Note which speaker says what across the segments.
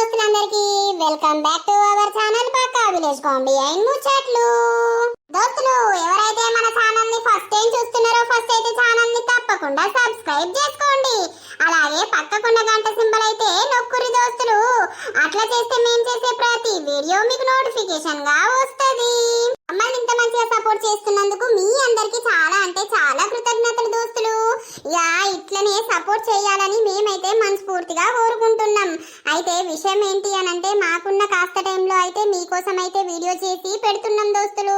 Speaker 1: దోస్తులందరికీ welcome back to our channel Pakka village comedy and Muchatlu. దోస్తులు ఎవరైతే మన ఛానల్ ని ఫస్ట్ టైం చూస్తున్నారో ఫస్ట్ అయితే ఛానల్ ని తప్పకుండా సబ్స్క్రైబ్ చేసుకోండి. అలాగే పక్కకున్న గంట సింబల్ అయితే నొక్కురి దోస్తులు. అట్లా చేస్తే మేము చేసే ప్రతి వీడియో మీకు నోటిఫికేషన్ గా వస్తది. మమ్మల్ని ఇంత మంచిగా సపోర్ట్ చేస్తున్నందుకు మీ అందరికి చాలా అంటే చాలా కృతజ్ఞతలు దోస్తులు. ఇట్లనే సపోర్ట్ చేయాలని మేమైతే మనస్ఫూర్తిగా కోరుకుంటున్నాం. అయితే విషయం ఏంటి అనంటే మాకున్న కాస్త టైంలో అయితే మీకోసం అయితే వీడియో చేసి పెడుతున్నాం దోస్తులు.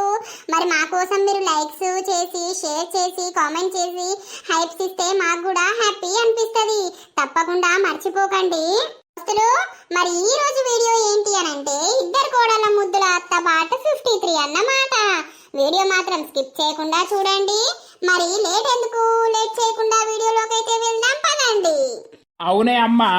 Speaker 1: మరి మా కోసం మీరు లైక్స్ చేసి షేర్ చేసి కామెంట్ చేసి హైప్స్ ఇస్తే మాకు కూడా హ్యాపీ అనిపిస్తుంది. తప్పకుండా మర్చిపోకండి దోస్తులు. మరి ఈ రోజు వీడియో ఏంటి అనంటే ఇద్దరు కోడళ్ళ ముద్దుల అత్త పాట 53 అన్నమాట. వీడియో మాత్రం స్కిప్ చేయకుండా చూడండి. మరి లేట్ చేయకుండా వీడియోలోకి అయితే వెళ్దాం పదండి.
Speaker 2: అవునే అమ్మా,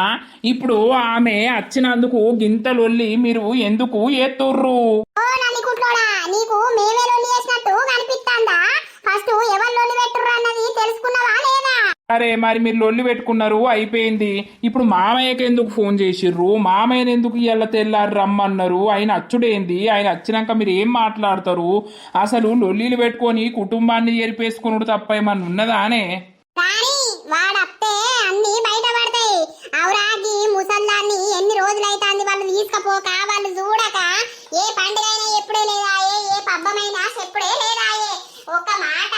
Speaker 2: ఇప్పుడు ఆమె వచ్చినందుకు గింతలొల్లి మీరు ఎందుకు ఎత్తుర్రు?
Speaker 1: ఓ నల్లికుట్లోడా, నీకు మేమే లొల్లి చేసినట్టు కనిపిస్తాందా? ఫస్ట్ ఎవరు లొల్లి పెట్టుర్రు అన్నది తెలుసుకున్నావా లేదా?
Speaker 2: అరే మరి మీరు లొల్లి పెట్టుకున్నారు అయిపోయింది. ఇప్పుడు మామయ్యకి ఎందుకు ఫోన్ చేసిర్రు? మామయ్యని ఎందుకు ఇవాళ తెల్లారు రమ్మన్నారు? ఆయన అచ్చుడేంది? ఆయన వచ్చినాక మీరు ఏం మాట్లాడతారు? అసలు లొల్లిలు పెట్టుకొని కుటుంబాన్ని ఏరిపేసుకున్నాడు తప్ప ఏమన్నా ఉన్నదానే?
Speaker 1: కానీ వాడప్తే అన్ని బయట పడతాయి. అవురాగి ముసల్లాన్ని ఎన్ని రోజులైతాంది వాళ్ళు తీసుకపోక వాళ్ళు చూడక. ఏ పండుగైనా ఎప్పుడే లేదాయే, ఏ పబ్బమైనా చెప్పుడే లేదాయే. ఒక మాట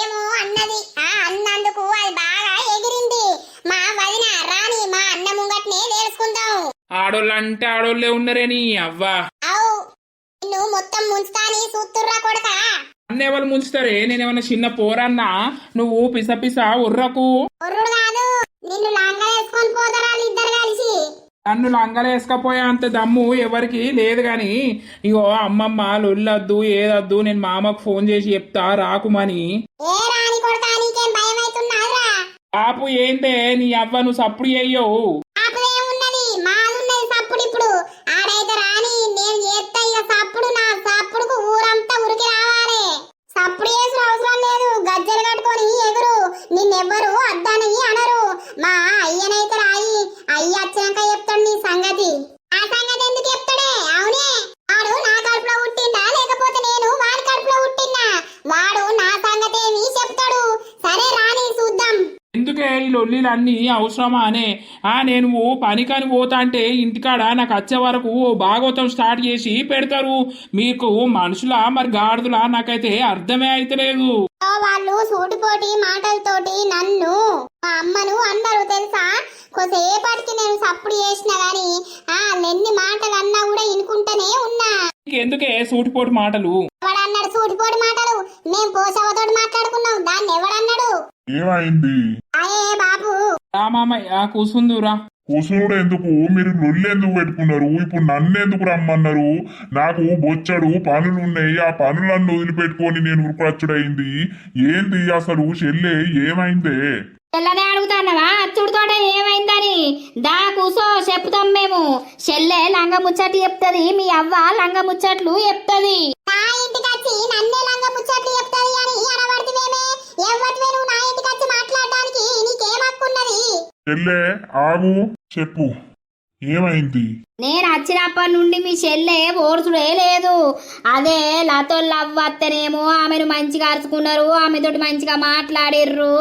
Speaker 1: ఏమో అన్నది, అన్నందుకు అది బాగా ఎగిరింది. మా వదిన రాని మా అన్న ముంగట్నే తెలుసుకుందాం.
Speaker 2: ఆడోళ్ళంటే ఆడోళ్ళే ఉన్నారేని అవ్వా.
Speaker 1: అవు నిన్ను మొత్తం ముంచుతాని చూస్తుర్రా కొడక.
Speaker 2: అన్నేవాళ్ళు ముంచుతారే? నేనేమన్నా చిన్న పోరన్నా? నువ్వు పిస ఉర్రకు.
Speaker 1: ఒర్రుడు కాదు, నిన్ను లంగా వేసుకొని పోతారా ఇద్దరు కలిసి.
Speaker 2: నన్ను లంగలేసుకపోయే అంత దమ్ము ఎవరికి లేదు గాని ఇగో అమ్మమ్మ లొల్లొద్దు ఏదొద్దు, నేను మామకు ఫోన్ చేసి చెప్తా రాకుమని.
Speaker 1: ఏ రాని కొడకా, నీకేం భయం అవుతున్నారా?
Speaker 2: పాపు ఏంటే నీ అవ్వ, నువ్వు సప్పుడు చెయ్యవు.
Speaker 1: ఆపదేమున్నది, మాదున్నది సప్పుడు. ఇప్పుడు ఆడైతే రాని, నేను చేస్తా ఇక సప్పుడు. నా సప్పుడుకు ఊరంతా ఉరికి రావాలి. సప్పుడు చేసిన అవసరం లేదు, గజ్జలు కట్టుకొని ఎగురు. నిన్నెవ్వరు అద్దని అనరు. మా అయ్యనైతే రాయి, అయ్య వచ్చినాక చెప్తాడు నీ సంగతి. ఆ సంగతి ఎందుకు చెప్తాడే? అవునే, వాడు నా కడుపులో పుట్టిందా లేకపోతే నేను వాడి కడుపులో పుట్టిందా? వాడు నా సంగతి ఏమి చెప్తాడు. సరే రాని చూద్దాం.
Speaker 2: ఎందుకే ఈ లొల్లిలన్నీ అవసరమా అనే? నేను పనికని పోతా అంటే ఇంటికాడ నాకు వచ్చే వరకు ఓ భాగవతం స్టార్ట్ చేసి పెడతారు. మీకు మనుషులా మరి గాడిదలా? నాకైతే అర్థమే అయితలేదు.
Speaker 1: వాళ్ళు సూటిపోటి మాటలతోటి నన్ను మా అమ్మను అందరూ తెలుసా. కొద్దిసేపటికి నేను సప్పుడు చేసిన గాని ఎన్ని మాటలు అన్నా కూడా ఇనుకుంటూనే ఉన్నా.
Speaker 2: ఎందుకే సూటిపోటి మాటలు?
Speaker 1: ఎవడన్నాడు సూటిపోటి మాటలు? మేము పోసవతోటి మాట్లాడుకున్నాం, దాన్ని ఎవడన్నాడు?
Speaker 3: ఏమైంది?
Speaker 1: అయ్యే బాబు
Speaker 2: రామామయ్య కూసుందురా.
Speaker 3: కూసుడు ఎందుకు? మీరు లొల్లి ఎందుకు పెట్టుకున్నారు? ఇప్పుడు నన్ను ఎందుకు రమ్మన్నారు? నాకు బొచ్చడు పనులున్నాయి, ఆ పనులన్నీ వదిలిపెట్టుకొని నేను ఉరుకురచ్చుడైంది. ఏంది అసలు? చెల్లె ఏమైందే?
Speaker 4: చెల్లనే అడుగుతానవా? అచ్చుడితోట ఏమైందని? దా కూసో, చెప్తాం మేము. చెల్లె లంగ ముచ్చట్లు చెప్తది, మీ అవ్వ లంగ ముచ్చట్లు చెప్తది.
Speaker 1: నా ఇంటికి వచ్చి నన్నే లంగ ముచ్చట్లు చెప్తది అని అనబడితేవేమే? ఎవ్వటివే నువ్వు నా ఇంటికి వచ్చి మాట్లాడడానికి? నీకేం హక్కున్నది?
Speaker 3: చెల్లె ఆగు, చెప్పు ఏమైంది?
Speaker 4: నేను వచ్చినప్పటి నుండి మీ చెల్లె ఓర్చుడే లేదు. అదే లతోళ్ళు అవ్వత్తనేమో ఆమెను మంచిగా అరుచుకున్నారు, ఆమెతోటి మంచిగా మాట్లాడిర్రు.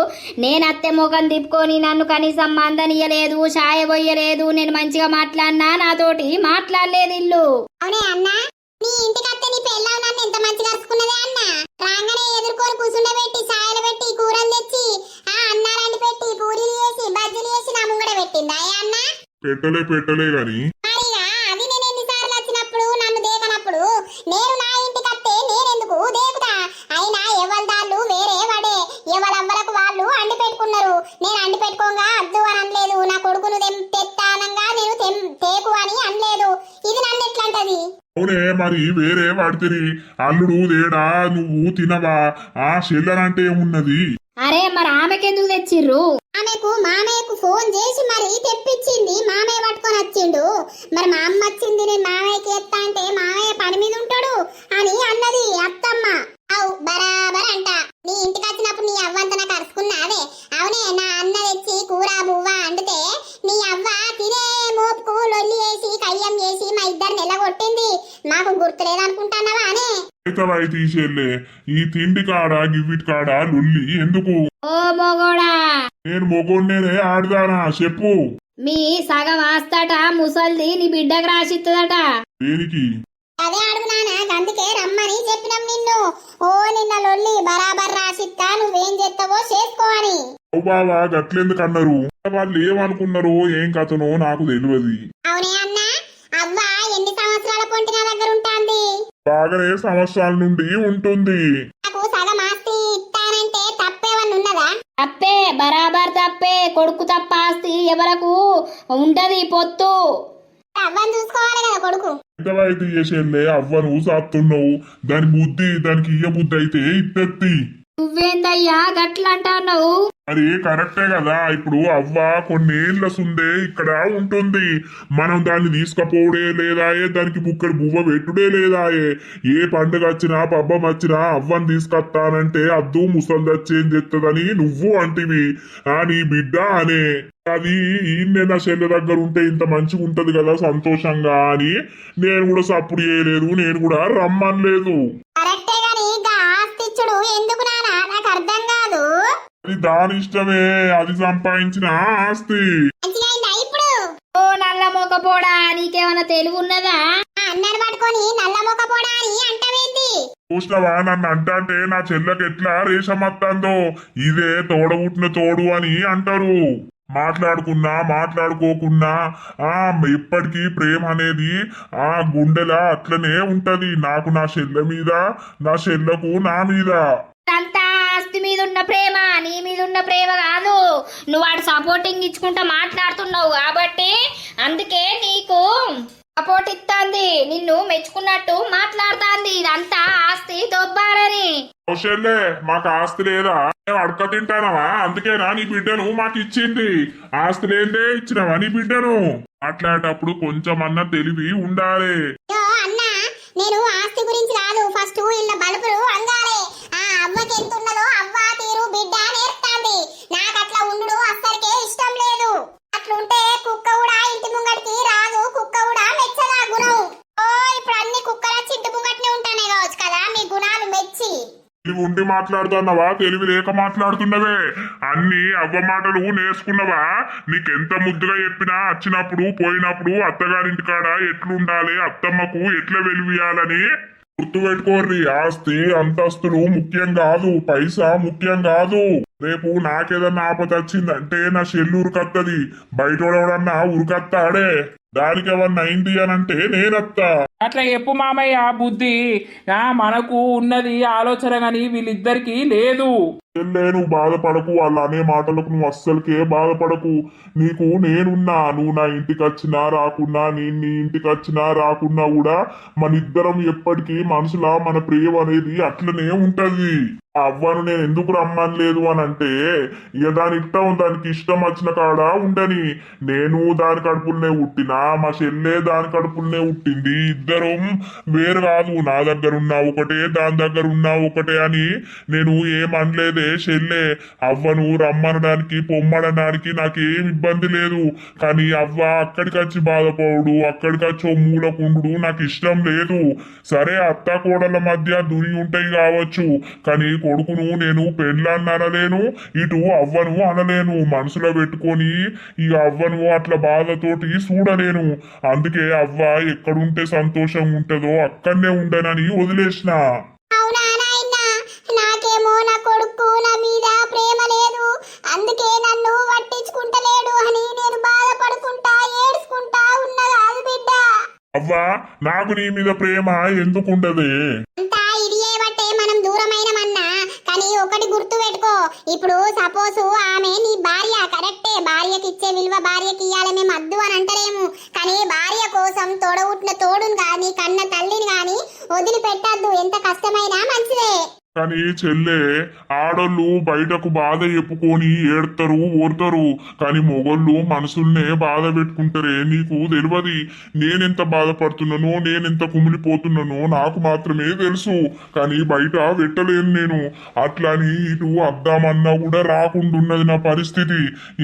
Speaker 4: నేను అత్తే ముఖం తిప్పుకొని నన్ను కనీసం మందనియలేదు, చాయ పోయలేదు. నేను మంచిగా మాట్లాడినా, నాతోటి మాట్లాడలేదు ఇల్లు.
Speaker 1: అవునే అన్నా, నీ ఇంటికి వస్తే నీ పెళ్ళావు నన్ను ఎంత మంచిగా అరుచుకున్నదే అన్న. రాగానే ఎదుర్కొని కూర్చుండబెట్టి సాయలు పెట్టి కూరలు తెచ్చి అన్నారాన్ని పెట్టి పూరీలు చేసి బజ్జీలు చేసి నా ముంగడ పెట్టిందా అన్న?
Speaker 3: పెట్టలే గాని
Speaker 1: అది నేను ఎన్నిసార్లు వచ్చినప్పుడు నన్ను దేకనప్పుడు నేను నా ఇంటికి వస్తే నేనెందుకు దేకుతా? అయినా ఎవరిదాళ్ళు వేరే వాడే, ఎవరవ్వలకు వాళ్ళు అండి పెట్టుకున్నారు. నేను అండి పెట్టుకోగా అద్దు అని అనలేదు. నా కొడుకును తెత్తానంగా నేను తేకు అని అనలేదు. ఇది నన్ను ఎట్లంటది?
Speaker 3: అవునే, మరి వేరే వాడితే అల్లుడు దేడా నువ్వు తినవా? ఆ చెల్లెనంటే ఏమున్నది?
Speaker 4: అరే మరి ఆమెకెందుకు తెచ్చిర్రు?
Speaker 1: ఆమెకు మామయ్యకు ఫోన్ చేసి మరి తెప్పించింది. మామయ్య పట్టుకొని వచ్చిండు. మరి మా అమ్మ వచ్చింది, నేను మామయ్యకి ఎత్తా అంటే మామయ్య పని మీద ఉంటాడు అని అన్నది అత్తమ్మ. అవు బరాబర్ అంట. నీ ఇంటికి వచ్చినప్పుడు నీ అవ్వంత నాకు అరుచుకున్నాదే. అవునే, నా అన్న తెచ్చి కూర బువ్వ అండితే నీ అవ్వ తినే మోపుకు లొల్లి వేసి దయ్యం చేసి మా ఇద్దరిని ఎల్లగొట్టింది నాకు గుర్తులేదనుకుంటున్నావా అనే
Speaker 3: అయితే ఈ చెల్లె ఈ తిండి కాడ గివ్విటి కాడ లొల్లి ఎందుకు?
Speaker 4: ఓ మొగోడా,
Speaker 3: నేను మొగోన్నేనే ఆడదానా చెప్పు.
Speaker 4: మీ సగం ఆస్తట ముసల్ది నీ బిడ్డకు రాసిత్తదట.
Speaker 3: దేనికి?
Speaker 1: అదే అడుగునానా అందుకే రమ్మని చెప్పినాం నిన్ను. ఓ నిన్న లొల్లి బరాబర్ రాసిత్తా నువ్వేం చేస్తావో చేసుకో అని.
Speaker 3: ఓ బావా గట్లెందుకు అన్నారు? వాళ్ళు ఏమనుకున్నారో ఏం కథనో నాకు తెలియదు.
Speaker 1: అవునే అన్నా అవ్వ ఎన్ని సంవత్సరాల పొంటి నా దగ్గర ఉంటాంది?
Speaker 3: బాగానే సంవత్సరాల నుండి ఉంటుంది.
Speaker 1: నాకు సగం ఆస్తి ఇస్తానంటే తప్పేమన్నా ఉన్నదా?
Speaker 4: తప్పే, బరాబర్ తప్పే. కొడుకు తప్ప ఆస్తి ఎవరకు ఉంటది పొత్తు.
Speaker 1: అవ్వని చూసుకోవాలి కదా కొడుకు.
Speaker 3: అయితే చేసేళ్ళే అవ్వను సాత్తున్నావు. దాని బుద్ధి దానికి ఇయ్య బుద్ధి అయితే ఇత్తెత్తి.
Speaker 4: నువ్వేందయ్యా గట్లంటున్నావు?
Speaker 3: అది కరెక్టే కదా. ఇప్పుడు అవ్వ కొన్నేళ్ల సుందే ఇక్కడ ఉంటుంది. మనం దాన్ని తీసుకపోవడే లేదాయే, దానికి బుక్కడి బువ్వ పెట్టుడే లేదాయే. ఏ పండుగ వచ్చినా పబ్బం వచ్చినా అవ్వని తీసుకొస్తానంటే అద్దు ముసల్దచ్చి ఏం చెప్తుందని నువ్వు అంటివి. నీ బిడ్డ అనే అది ఈయన్నే నా చెల్లె దగ్గర ఉంటే ఇంత మంచిగా ఉంటది కదా సంతోషంగా అని నేను కూడా సప్పుడు చేయలేదు, నేను కూడా రమ్మనలేదు.
Speaker 1: కరెక్టే గాని ఇంకా ఆస్తి ఇచ్చుడు ఎందుకు నానా నాకు అర్థం కాదు.
Speaker 3: అది దాని ఇష్టమే, అది సంపాదించిన ఆస్తి.
Speaker 1: మంచిగా ఇప్పుడు
Speaker 4: ఓ నల్ల మొక్కపోడా, నీకేమైనా తెలివి ఉన్నదా?
Speaker 1: అన్నను పట్టుకొని నల్ల మొక్కపోడా అని అంటవేంది?
Speaker 3: చూసినవా నన్ను అంటే నా చెల్లెకి ఎట్లా రేషం వస్తుందో. ఇదే తోడబుట్టిన తోడు అని అంటారు. మాట్లాడుకున్నా మాట్లాడుకోకున్నా ఎప్పటికీ ప్రేమ అనేది ఆ గుండెలా అట్లనే ఉంటది. నాకు నా చెల్లె మీద, నా చెల్లెకు నా మీద.
Speaker 4: అంతా ఆస్తి మీద ఉన్న ప్రేమ, నీ మీద ఉన్న ప్రేమ కాదు. నువ్వు వాడు సపోర్టింగ్ ఇచ్చుకుంటా మాట్లాడుతున్నావు కాబట్టి అందుకే నీకు సపోర్ట్ ఇస్తాంది, నిన్ను మెచ్చుకున్నట్టు మాట్లాడుతాంది. ఇదంతా ఆస్తి దొబ్బారని.
Speaker 3: చెల్లె మాకు ఆస్తి లేదా? మేము అడక తింటానవా? అందుకేనా నీ బిడ్డను మాకు ఇచ్చింది. ఆస్తి లేదే ఇచ్చినవా నీ బిడ్డను? మాట్లాడేటప్పుడు కొంచెం అన్న తెలివి ఉండాలి.
Speaker 1: అన్నా నేను ఆస్తి గురించి కాదు, ఫస్ట్ ఇళ్ళ బలుపులు అంగాలే. అవ్వకి ఎంత ఉన్నదో అవ్వ తీరు బిడ్డ నేర్తాంది. నాకు అట్లా ఉండు అస్సలకే ఇష్టం లేదు. అట్లుంటే కుక్క కూడా ఇంటి ముంగడికి రాదు, కుక్క కూడా మెచ్చదా గుణం. ఇప్పుడు అన్ని కుక్కల ఇంటి ముంగట్నే ఉంటానే కావచ్చు కదా మీ గుణాలు మెచ్చి.
Speaker 3: తెలివి ఉండి మాట్లాడుతున్నావా? తెలివి లేక మాట్లాడుతున్నవే. అన్ని అవ్వ మాటలు నేర్చుకున్నవా? నీకెంత ముద్దుగా చెప్పినా వచ్చినప్పుడు పోయినప్పుడు అత్తగారింటికాడ ఎట్లుండాలి, అత్తమ్మకు ఎట్లా వెలువియాలని గుర్తుపెట్టుకోర్రి. ఆస్తి అంతస్తులు ముఖ్యం కాదు, పైసా ముఖ్యం కాదు. రేపు నాకేదన్నా ఆపద వచ్చిందంటే నా చెల్లు ఉరుకత్తది, బయటోడెవడన్నా ఉరుకత్తాడే. దానికి ఏమన్నా అయింది అనంటే నేనత్తా.
Speaker 2: అట్లా చెప్పు మామయ్య. బుద్ధి మనకు ఉన్నది ఆలోచన గాని వీళ్ళిద్దరికి లేదు.
Speaker 3: చెల్లే నువ్వు బాధపడకు, వాళ్ళు అనే మాటలకు నువ్వు అస్సలకే బాధపడకు. నీకు నేనున్నా. నువ్వు నా ఇంటికి వచ్చినా రాకున్నా, నేను నీ ఇంటికి వచ్చినా రాకున్నా కూడా మన ఇద్దరం ఎప్పటికీ మనసులా మన ప్రేమ అనేది అట్లనే ఉంటది. అవ్వను నేను ఎందుకు రమ్మనలేదు అని అంటే ఇక దాని ఇష్టం, దానికి ఇష్టం వచ్చిన కాడ ఉండని. నేను దాని కడుపులనే పుట్టినా, మా చెల్లె దాని కడుపులనే పుట్టింది. ఇద్దరం వేరు కాదు. నా దగ్గర ఉన్నా ఒకటే, దాని దగ్గర ఉన్నా ఒకటే అని నేను ఏమనలేదే. చెల్లె అవ్వను రమ్మనడానికి పొమ్మనడానికి నాకేం ఇబ్బంది లేదు. కానీ అవ్వ అక్కడికి వచ్చి బాధపడు, అక్కడికి వచ్చి మూలకుండు నాకు ఇష్టం లేదు. సరే అత్త కోడల మధ్య దుని ఉంటాయి కావచ్చు, కానీ కొడుకును నేను పెళ్ళాన్ని అనలేను, ఇటు అవ్వను అనలేను. మనసులో పెట్టుకొని ఈ అవ్వను అట్లా బాధతోటి చూడలేను. అందుకే అవ్వ ఎక్కడుంటే సంతోషం ఉంటుందో అక్కడనే ఉండనని వదిలేసిన.
Speaker 1: నాకేమో నా కొడుకు నా మీద ప్రేమ లేదు, అందుకే నన్ను పట్టించుకుంటలేడు అని నేను బాధపడుకుంటా ఏడ్చుకుంటా ఉన్నదా బిడ్డ.
Speaker 3: అవ్వా నాకు నీ మీద ప్రేమ ఎందుకుండదే?
Speaker 1: అంతా ఇది ఏమంటే మనం దూరమైనమన్నా, కానీ ఒకటి గుర్తు పెట్టుకో. ఇప్పుడు సపోజ్ ఆమె నీ భార్య, కరెక్టే, భార్యకి ఇచ్చే విలువ భార్యకి ఇయ్యాలి, మేము అద్దు అని అంటలేము. కానీ భార్య కోసం తోడవుట్టిన తోడుని గాని కన్న తల్లిని గాని వదిలిపెట్టద్దు, ఎంత కష్టమైనా మంచిదే.
Speaker 3: కానీ చెల్లె ఆడోళ్ళు బయటకు బాధ చెప్పుకొని ఏడతారు ఓడతారు, కానీ మొగోళ్ళు మనసుల్నే బాధ పెట్టుకుంటారే. నీకు తెలియదు నేనెంత బాధపడుతున్నానో, నేనెంత కుమిలిపోతున్నానో నాకు మాత్రమే తెలుసు. కానీ బయట పెట్టలేను నేను. అట్లని ఇటు అద్దామన్నా కూడా రాకుండున్నది నా పరిస్థితి.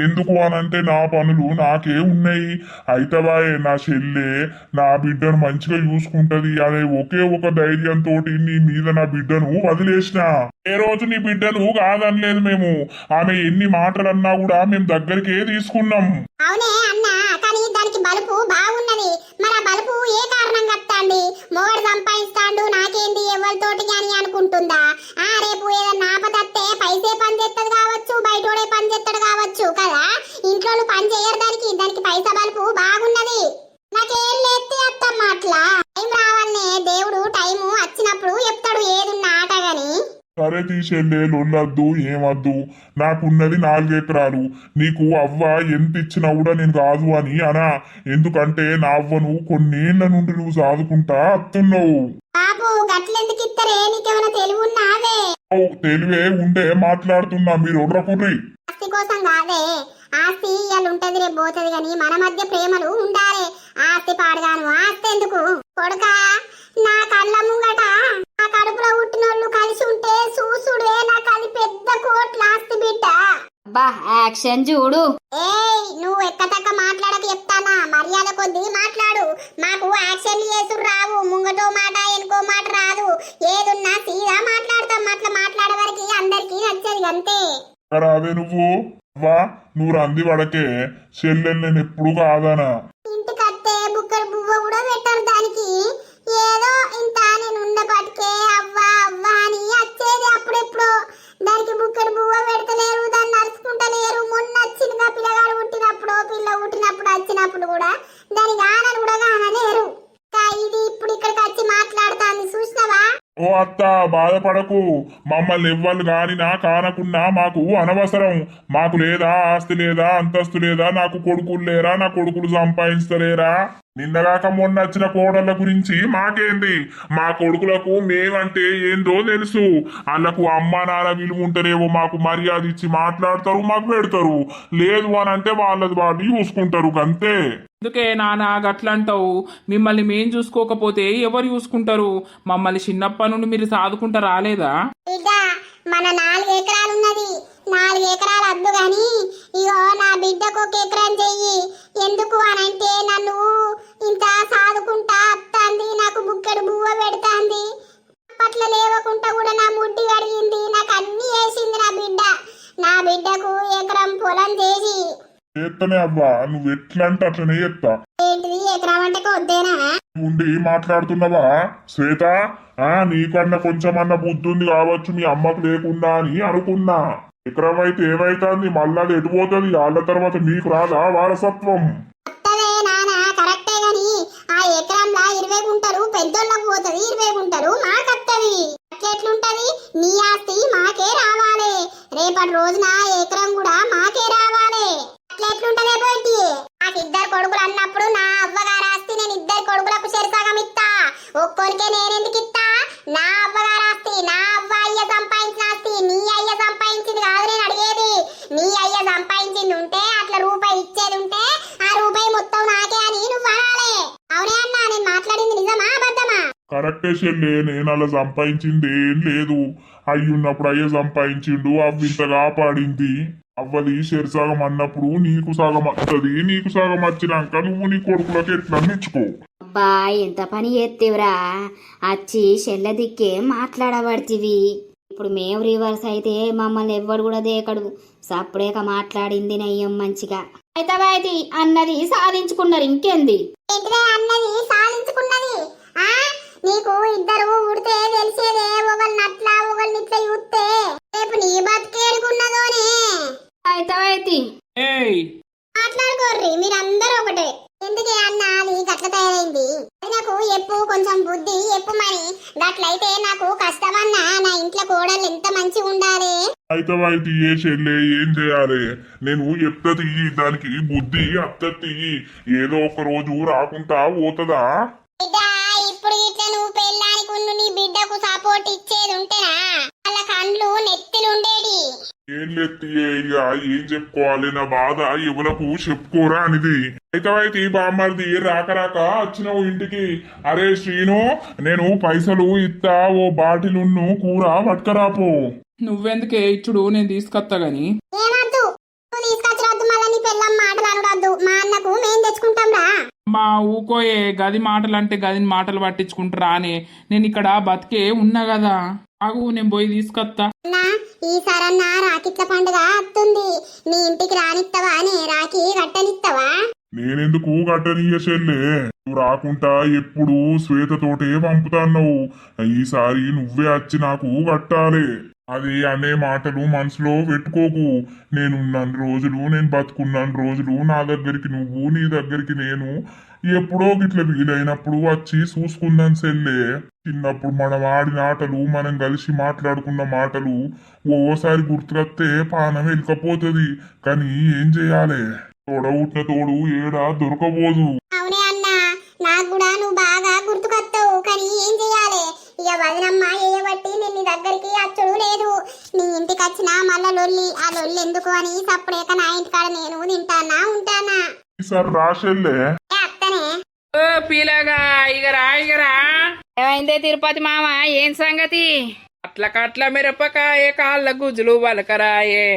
Speaker 3: ఎందుకు అనంటే నా పనులు నాకే ఉన్నాయి. అయితవాయే నా చెల్లె నా బిడ్డను మంచిగా చూసుకుంటది అనే ఒకే ఒక ధైర్యంతో నీ మీద నా బిడ్డను వదిలేసిన. ఏ రోజు నీ బిడ్డను కాదనలేదు మేము. ఆమె ఎన్ని మాటలన్నా కూడా మేము దగ్గరికే తీసుకున్నాం.
Speaker 1: అవునే అన్న, కానీ దానికి బలుపు బాగున్నది. మరి ఆ బలుపు ఏ కారణం కత్తాండి? మొగడు సంపాదిస్తాడు నాకేంది ఎవరితోటి అని అనుకుంటుందా? రేపు ఏదన్నా ఆపదత్తే పైసే పని చేస్తుంది కావచ్చు, బయటోడే పని చేస్తాడు కావచ్చు కదా. ఇంట్లో పని చేయరు దానికి పైసా బలుపు బాగున్నది. నాకేం లేతే అత్తమ్మ అట్లా. టైం రావాలనే దేవుడు టైము వచ్చినప్పుడు చెప్తాడు ఏదున్నా ఆట గాని.
Speaker 3: సరే తీసేళ్ళే లొల్లొద్దు ఏమద్దు. నాకున్నది 4 ఎకరాలు. నీకు అవ్వ ఎంత ఇచ్చినా కూడా నేను కాదు అని అనా. ఎందుకంటే నా అవ్వను కొన్నేళ్ల నుండి నువ్వు సాదుకుంటా అత్తున్నావు.
Speaker 1: బాబు గట్లెందుకు ఇత్తరే? నీకేమైనా తెలివి ఉన్నావే?
Speaker 3: తెలివే ఉండే మాట్లాడుతున్నా, మీరు ఒర్రకుర్రి.
Speaker 1: ఆస్తి కోసం కాదే. ఆస్తి ఇయ్యాలు ఉంటది రేపు పోతుంది గాని మన మధ్య ప్రేమలు ఉండాలి. ఆస్తి పాడగాను ఆస్తి ఎందుకు? కొడుకా నా కళ్ళ ముంగట నా కడుపులో పుట్టినోళ్ళు కలిసి ఉంటే చూసుడే నాకు అది పెద్ద కోట్ల ఆస్తి బిడ్డ.
Speaker 4: అబ్బా యాక్షన్ చూడు.
Speaker 1: ఏయ్ నువ్వు ఎక్కతక్క మాట్లాడక చెప్తానా? మర్యాద కొద్ది మాట్లాడు. మాకు యాక్షన్లు చేసుడు రావు. ముంగటో మాట ఎనుకో మాట రాదు. ఏదున్నా సీదా మాట్లాడతాం. అట్లా మాట్లాడే వరకు అందరికీ నచ్చదు అంతే.
Speaker 3: రాదే నువ్వు అవ్వా, నువ్వు రంది పడకే. చెల్లెలు నేను ఎప్పుడు కాదానా.
Speaker 1: ఇంటికత్తే బుక్కడు బువ్వ కూడా పెట్టరు దానికి. ఏదో ఇంత నేను ఉండబట్టే అవ్వా అవ్వా అని వచ్చేది అప్పుడెప్పుడు. దానికి బుక్కడు బువ్వ పెడతలేరు, దాన్ని నడుచుకుంటలేరు. మొన్న వచ్చిందిగా పిల్లగాడు పుట్టినప్పుడు, పిల్ల పుట్టినప్పుడు వచ్చినప్పుడు కూడా దానికి ఆనలు కూడా కానలేరు. ఇది ఇప్పుడు ఇక్కడికి వచ్చి మాట్లాడుతాంది చూసినవా?
Speaker 3: ఓ అత్త బాధపడకు. మమ్మల్ని ఎవ్వరు కానినా కానకున్నా మాకు అనవసరం. మాకు లేదా ఆస్తి లేదా అంతస్తు లేదా, నాకు కొడుకులు లేరా, నా కొడుకులు సంపాదించలేరా? నిన్నగాక మొన్న వచ్చిన కోడళ్ళ గురించి మాకేంది? మా కొడుకులకు మేమంటే ఏందో తెలుసు. వాళ్ళకు అమ్మ నాన్న విలువ ఉంటేనేమో మాకు మర్యాద ఇచ్చి మాట్లాడతారు, మాకు పెడతారు. లేదు అని అంటే వాళ్ళది వాళ్ళు చూసుకుంటారు అంతే.
Speaker 2: అందుకే నాన్న గట్లంటావు. మిమ్మల్ని మేం చూసుకోకపోతే ఎవరు చూసుకుంటారు? మమ్మల్ని చిన్నప్పటి నుండి మీరు సాదుకుంటా రాలేదా?
Speaker 1: బిడ్డ మన 4 ఎకరాలు ఉన్నది. 4 ఎకరాలు అద్దు గాని ఇగో నా బిడ్డకు 1 ఎకరం చెయ్యి. ఎందుకు అనంటే నన్ను ఇంత సాదుకుంటా అత్తాంది, నాకు బుక్కెడు బువ్వ పెడతాంది. అప్పట్లో లేవకుంటా కూడా నా ముడ్డి కడిగింది, నాకు అన్ని వేసింది నా బిడ్డ. నా బిడ్డకు ఎకరం పొలం చేసి
Speaker 3: చేస్తనే అవ్వా, నువ్వు ఎట్లా అంటే అట్లనే చేస్తా.
Speaker 1: ఏంటిది ఎకరం అంటే కొద్దేనా?
Speaker 3: ఉండి మాట్లాడుతున్నావా శ్వేత? నీకన్నా కొంచెమన్నా బుద్ధి ఉంది కావచ్చు మీ అమ్మకు లేకుండా అని అనుకున్నా. ఎకరం అయితే ఏమైతుంది? మళ్ళా అది ఎటుపోతుంది? వాళ్ళ తర్వాత నీకు రాదా వారసత్వం?
Speaker 1: అత్తవే నాన్న కరెక్టే గాని ఆ ఎకరంలా 20 గుంటలు పెద్దోళ్ళకు పోతుంది, 20 గుంటలు మాకత్తవి. అట్లెట్లుంటది? నీ ఆస్తి మాకే రావాలి. రేపటి రోజున ఎకరం కూడా మాకే రావాలి. అట్లెట్లుంటదే పోయి? నాకు 2 కొడుకులు అన్నప్పుడు నా అవ్వగారు ఆస్తి నేను 2 కొడుకులకు చెరసగం ఇస్తా. ఒక్కొనికే నేనెందుకు ఇస్తా? నా అవ్వగారు ఆస్తి, నా అవ్వ అయ్య సంపాదించిన ఆస్తి నీ అయ్య సంపాదించింది కాదు నేను అడిగేది. నీ అయ్య సంపాదించింది ఉంటే అట్లా రూపాయి ఇచ్చేది ఉంటే ఆ రూపాయి మొత్తం నాకే అని నువ్వు అనాలే. అవునే అన్నా, నేను మాట్లాడింది నిజమా అబద్ధమా?
Speaker 3: కరెక్టే చెల్లే, నేను అలా సంపాదించింది ఏం లేదు. అయ్యున్నప్పుడు అయ్యే సంపాదించిండు, అవ్వ ఇంత కాపాడింది. అవ్వది సగం అన్నప్పుడు నీకు సగం వస్తుంది. నీకు సగం వచ్చినాక నువ్వు నీ కొడుకులకు ఎట్లా మెచ్చుకో.
Speaker 4: అబ్బా ఎంత పని చేస్తేవరా, వచ్చి చెల్ల దిక్కే మాట్లాడబడితివి. ఇప్పుడు మేము రివర్స్ అయితే మమ్మల్ని ఎవ్వడు కూడా దేకడు. సప్పుడేక మాట్లాడింది నయ్యం మంచిగా. అయితే అన్నది సాధించుకున్నారు, ఇంకేంది?
Speaker 1: ఏంటిదే అన్నది సాధించుకున్నది? నీకు 2 ఉడితే తెలిసేదే. ఒకళ్ళని అట్లా ఒకళ్ళని ఇట్లా చూస్తే రేపు నీ బతికేడుకున్నదోనే.
Speaker 4: అయితే
Speaker 2: ఏయ్
Speaker 1: మాట్లాడుకోర్రి మీరందరూ ఒకటే. ఎందుకే అన్న నీకు అట్లా తయారైంది? నాకు ఎప్పు కొంచెం బుద్ధి ఎప్పుమని. గట్లయితే నాకు కష్టమన్నా. నా ఇంట్లో కోడలు ఎంత మంచిగా ఉండాలి.
Speaker 3: అయితే ఏ చెల్లె ఏం చేయాలి? నేను ఎత్తది దానికి బుద్ధి అత్తది. ఏదో ఒక రోజు రాకుండా పోతుందా?
Speaker 1: బిడ్డ ఇప్పుడు ఇట్లా నువ్వు పెళ్ళానికి నీ బిడ్డకు సపోర్ట్ ఇచ్చేది ఉంటేనా
Speaker 3: ఏం లేదు ఇక ఏం చెప్పుకోవాలి నా బాధ ఎవలకు చెప్పుకోరా అనేది అయితే బామ్మర్ది రాక రాక వచ్చినావు ఇంటికి. అరే శ్రీను, నేను పైసలు ఇత్తా, ఓ బాటిలున్ను కూర పట్టుకరాపో.
Speaker 2: నువ్వెందుకే ఇచ్చుడు, నేను తీసుకొత్తా గాని.
Speaker 1: ఏమద్దు, నువ్వు తీసుకొచ్చిరద్దు, మళ్ళీ నీ పెళ్ళం మాటలు అనడద్దు. మా అన్నకు మేం తెచ్చుకుంటాం రా.
Speaker 2: మా ఊకోయే గది మాటలు అంటే గదిని మాటలు పట్టించుకుంటారా అని. నేను ఇక్కడ బతికే ఉన్నా కదా, ఆగు నేను పోయి తీసుకొత్తా.
Speaker 1: అన్నా, ఈసారన్నా రాకిట్ల పండుగ వస్తుంది, నీ ఇంటికి రానిత్తవా? నే రాకి కట్టనిత్తవా?
Speaker 3: నేనెందుకు గట్టనీయ చెల్లే, నువ్వు రాకుంటా ఎప్పుడు శ్వేతతోటే పంపుతాన్నావు. ఈసారి నువ్వే వచ్చి నాకు కట్టాలి. అది అనే మాటలు మనసులో పెట్టుకోకు. నేనున్నాను రోజులు, నేను బతుకున్నాను రోజులు, నా దగ్గరికి నువ్వు, నీ దగ్గరికి నేను ఎప్పుడో గిట్ల వీలైనప్పుడు వచ్చి చూసుకుందాం సెల్లే. చిన్నప్పుడు మనం ఆడిన ఆటలు, మనం కలిసి మాట్లాడుకున్న మాటలు ఓసారి గుర్తుకొస్తే పానం వెళ్ళకపోతుంది. కానీ ఏం చేయాలి, తోడవుట్న తోడు ఏడా దొరకబోదు.
Speaker 1: అవునే అన్నా, నాకు కూడా నువ్వు బాగా గుర్తుకొస్తావు. కానీ ఏం చెయ్యాలి, ఇక వదినమ్మ ఏయబట్టి నేను నీ దగ్గరికి అచ్చుడు లేదు. నీ ఇంటికి వచ్చినా మళ్ళా లొల్లి, ఆ లొల్లి ఎందుకు అని సప్పుడేక నా ఇంటికాడ నేను తింటానా ఉంటానా.
Speaker 3: ఈసారి రాశెల్లే.
Speaker 1: అత్తనే
Speaker 2: ఓ పిల్లగా, ఇగరా
Speaker 4: ఏమైందే తిరుపతి మామ, ఏం సంగతి?
Speaker 2: కట్ల మిరపకాయ కాళ్ళ గుజులు వలకరాయే.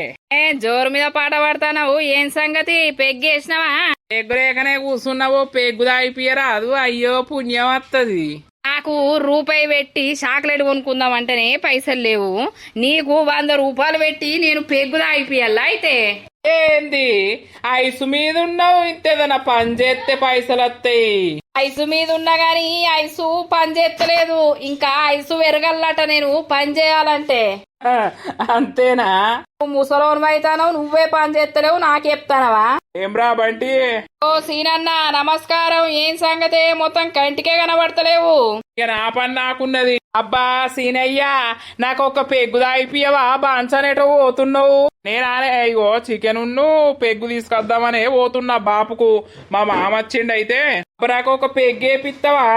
Speaker 4: జోరు మీద పాట పాడతావు, ఏం సంగతి? పెగ్గేసినావా?
Speaker 2: పెగ్గురేకనే కూర్చున్నావో, పెగ్గు దాయిపియరాదు, అయ్యో పుణ్యం వత్తది.
Speaker 4: నాకు రూపాయి పెట్టి చాక్లెట్ కొనుక్కుందామంటేనే పైసలు లేవు, నీకు 100 రూపాయలు పెట్టి నేను పెగ్గు దాయిపియాలా? అయితే
Speaker 2: ఏంది ఐసు మీద ఉన్నావు, ఇంతేదన్నా పని చేస్తే పైసలు వస్తాయి.
Speaker 4: ఐసు మీద ఉన్నా గాని ఐసు పని చేస్తలేదు, ఇంకా ఐసు వెరగల్లట నేను పని చేయాలంటే.
Speaker 2: అంతేనా?
Speaker 4: ముసలోను అయితానో నువ్వే పని చేస్తలేవు, నాకు చెప్తానవా?
Speaker 2: ఏం రా బంటి?
Speaker 4: ఓ సీనన్న నమస్కారం, ఏం సంగతే? మొత్తం కంటికే కనబడతలేవు.
Speaker 2: ఇక నా పని నాకున్నది. అబ్బా సీనయ్యా, నాకు ఒక పెగ్గు దాయిపియవా? బాన్సనేటో పోతున్నావు. నేనానే ఇగో చికెన్ పెగ్గు తీసుకొద్దామనే పోతున్నా బాపుకు. మా మామ వచ్చిండయితే నాకు ఒక పెగ్గు వేపిస్తావా?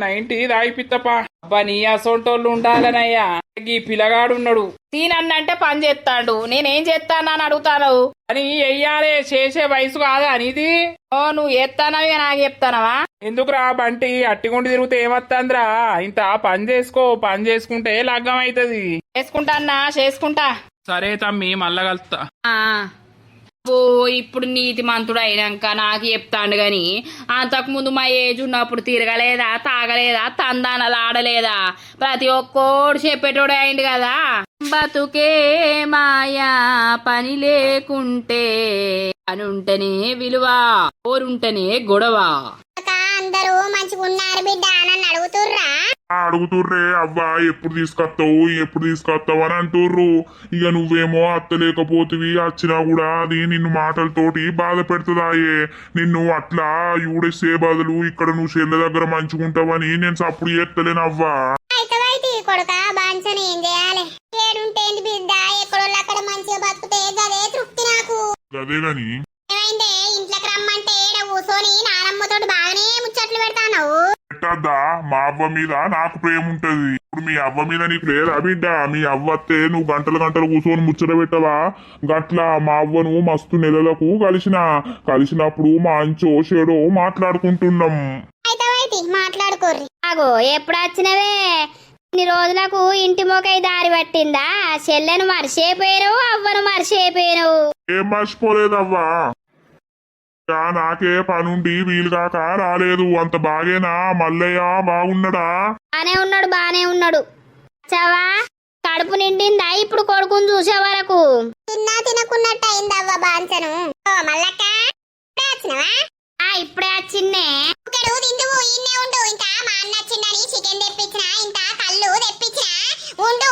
Speaker 2: 90 దాయిపిత్తపా. అబ్బా నీ అసొంటోళ్ళు ఉండాలనయ్యా, ఈ పిల్లగాడున్నాడు.
Speaker 4: సీనన్నంటే పని చేస్తాడు, నేనేం చేస్తాను అని అడుగుతాను.
Speaker 2: అని వెయ్యాలే, చేసే వయసు కాదా అనేది.
Speaker 4: ఓ నువ్వు ఎత్తానవి నాకు చెప్తానవా?
Speaker 2: ఎందుకురా బంటి, అట్టిగుండి తిరిగితే ఏమత్తందిరా? ఇంత పని చేసుకో, పని చేసుకుంటే లగ్గం అవుతుంది.
Speaker 4: చేసుకుంటా చేసుకుంటా.
Speaker 2: సరే తమ్మి, మళ్ళా కలుస్తా.
Speaker 4: ఓ ఇప్పుడు నీతి మంతుడు అయినాక నాకు చెప్తాండు గాని, అంతకు ముందు మా ఏజ్ ఉన్నప్పుడు తిరగలేదా, తాగలేదా, తందానలు ఆడలేదా? ప్రతి ఒక్కోడు చెప్పేటోడే అయింది కదా. బతుకే మాయా, పని లేకుంటే పనుంటేనే విలువ, ఓరుంటేనే గొడవ.
Speaker 1: అందరూ మంచిగా ఉన్నారు బిడ్డ నన్ను అడుగుతుర్రా.
Speaker 3: అడుగుతుర్రే, అవ్వా ఎప్పుడు తీసుకొస్తావు అని అంటుర్రు. ఇక నువ్వేమో అత్తలేకపోతివి, వచ్చినా కూడా అది నిన్ను మాటలతోటి బాధ పెడుతుందాయే. నిన్ను అట్లా యూడెస్ఏ బదులు ఇక్కడ నువ్వు చెల్లె దగ్గర మంచుకుంటావని నేను సప్పుడు చేస్తలేనవ్వా.
Speaker 1: అయితే కొడుక బాన్సని ఏం చేయాలి? ఏడుంటేంది బిడ్డ, ఎక్కడోళ్ళు అక్కడ మంచిగా బతుకుతే గదే తృప్తి నాకు.
Speaker 3: అదే గాని
Speaker 1: ఏమైందే, ఇంట్లోకి రమ్మంటే ఏడ కూసోని నానమ్మతోటి బాగానే ముచ్చట్లు పెడతావు.
Speaker 3: పెట్టద్దా? మా అవ్వ మీద నాకు ప్రేమ ఉంటది, ఇప్పుడు మీ అవ్వ మీద నీకు లేదా బిడ్డ? మీ అవ్వ వస్తే నువ్వు గంటలు కూర్చొని ముచ్చట పెట్టవా? గట్లా మా అవ్వను మస్తు నెలలకు కలిసినప్పుడు మా అంచో చెడో మాట్లాడుకుంటున్నాం.
Speaker 1: అయితే మాట్లాడుకోర్రి.
Speaker 4: ఆగో ఎప్పుడు వచ్చినవే? ఇన్ని రోజులకు ఇంటి మొకై దారి పట్టిందా? చెల్లెను మర్చిపోయినావు, అవ్వను మర్చిపోయినావు.
Speaker 3: ఏం మర్చిపోలేదవ్వా, నాకే పనుండి వీలు కాక రాలేదు. అంత బాగేనా? మల్లయ్య బాగున్నాడా?
Speaker 4: బానే ఉన్నాడు. చవా కడుపు నిండిందా ఇప్పుడు కొడుకుని చూసే వరకు?
Speaker 1: తినకున్నట్టు అయిందవ్వ బాన్సను. మల్లక్క వచ్చినవా?
Speaker 4: ఇప్పుడే వచ్చిన్నే.
Speaker 1: తిందువు, ఇన్నే ఉండు. ఇంకా మా అన్న వచ్చిందని చికెన్ తెప్పించినా, ఇంకా కళ్ళు తెప్పించినా, ఉండు.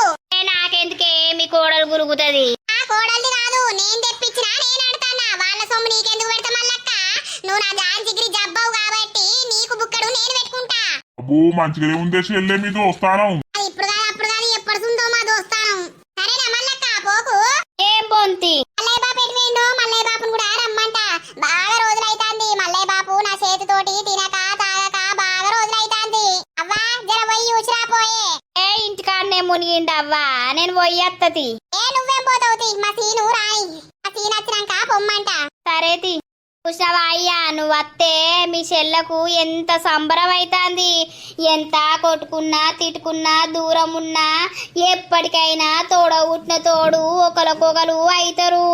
Speaker 4: నాకెందుకే, మీ కోడలు గురుగుతుంది.
Speaker 1: ఆ కోడల్ది కాదు, నేను తెప్పించినా, నేను అడతానా. వాళ్ళ సొమ్ము నీకెందుకు పెడతా మల్లక్క? నువ్వు నా జాన్ జిగిరి జబ్బవు కాబట్టి నీకు బుక్కడు నేను పెట్టుకుంటా.
Speaker 3: అబ్బో మంచిగానే ఉందే చెల్లె మీ దోస్తానం.
Speaker 1: ఇప్పుడు కాదు ఎప్పటిసుందో మా దోస్తానం. సరేనా మల్లక్క, పోకు.
Speaker 4: ఏం పొంతి?
Speaker 1: మల్లయ్య బాపు ఎటు పోయిండో? మల్లయ్య బాపును కూడా రమ్మంట. బాగా రోజులైతాంది మల్లయ్య బాపు నా చేతితోటి తినక తాగక బాగా రోజులైతాంది. అవ్వా జర పోయి ఉచిరా పోయే.
Speaker 4: ఇంటికాడనే మునిగిండవ్వా, నేను పోయి అత్తది.
Speaker 1: నువ్వేం పోతావు? ఆగవుతి మా సీను రాయి మా సీన్ వచ్చినాక పొమ్మంట.
Speaker 4: సరేతి చూసావా అయ్యా నువ్వు వస్తే మీ చెల్లకు ఎంత సంబరం అవుతుంది. ఎంత కొట్టుకున్నా తిట్టుకున్నా దూరం ఉన్నా ఎప్పటికైనా తోడవుట్టిన తోడు ఒకరికొకరు అవుతారు.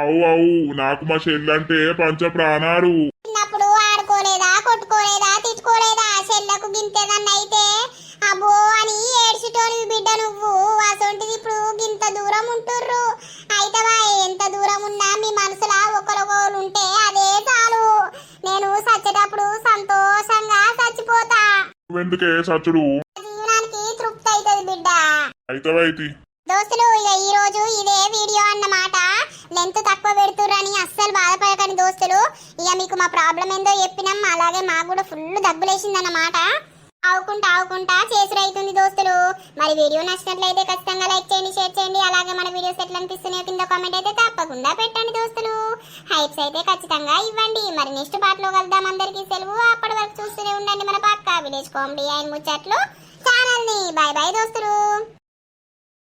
Speaker 3: అవు అవు నాకు మా చెల్లంటే పంచ ప్రాణాలు.
Speaker 1: చిన్నప్పుడు ఆడుకోలేదా కొట్టుకోలేదా తిట్టుకోలేదా చెల్లకు గింతేదన్న అయితే అబ్బో అని ఏడ్చిటోని బిడ్డ నువ్వు. అసొంటిది ఇప్పుడు గింత దూరం ఉంటుర్రు. అయితవా ఎంత దూరం ఉన్నా మీ మనసులా ఒకరొకరు ఉంటే అదే చాలు. నేను చచ్చేటప్పుడు సంతోషంగా చచ్చిపోతా.
Speaker 3: ఎందుకే సచ్చుడు?
Speaker 1: జీవనానికి తృప్తి అవుతుంది బిడ్డ.
Speaker 3: అయితవైతి
Speaker 1: దోస్తులు ఇక ఈ రోజు ఇదే వీడియో అన్నమాట. లెంత్ తక్కువ పెడుతుర్రని అస్సలు బాధపడకండి దోస్తులు. ఇక మీకు మా ప్రాబ్లం ఏందో చెప్పినాం. అలాగే మాకు కూడా ఫుల్ దగ్గులేసింది అన్నమాట. ఆవుకుంటా చేసురైతుంది దోస్తులు. మరి వీడియో నచ్చినట్లయితే ఖచ్చితంగా లైక్ చేయండి, షేర్ చేయండి. అలాగే మన వీడియోస్ ఎట్లా అనిపిస్తున్నాయో కింద కామెంట్ అయితే తప్పకుండా పెట్టండి దోస్తులు. హైప్స్ అయితే ఖచ్చితంగా ఇవ్వండి. మరి నెక్స్ట్ పార్ట్ లో కలుద్దాం. అందరికీ సెలవు. అప్పటి వరకు చూస్తూనే ఉండండి మన పక్కా విలేజ్ కామెడీ అండ్ ముచ్చట్లు ఛానల్ ని. బాయ్ బాయ్ దోస్తులు.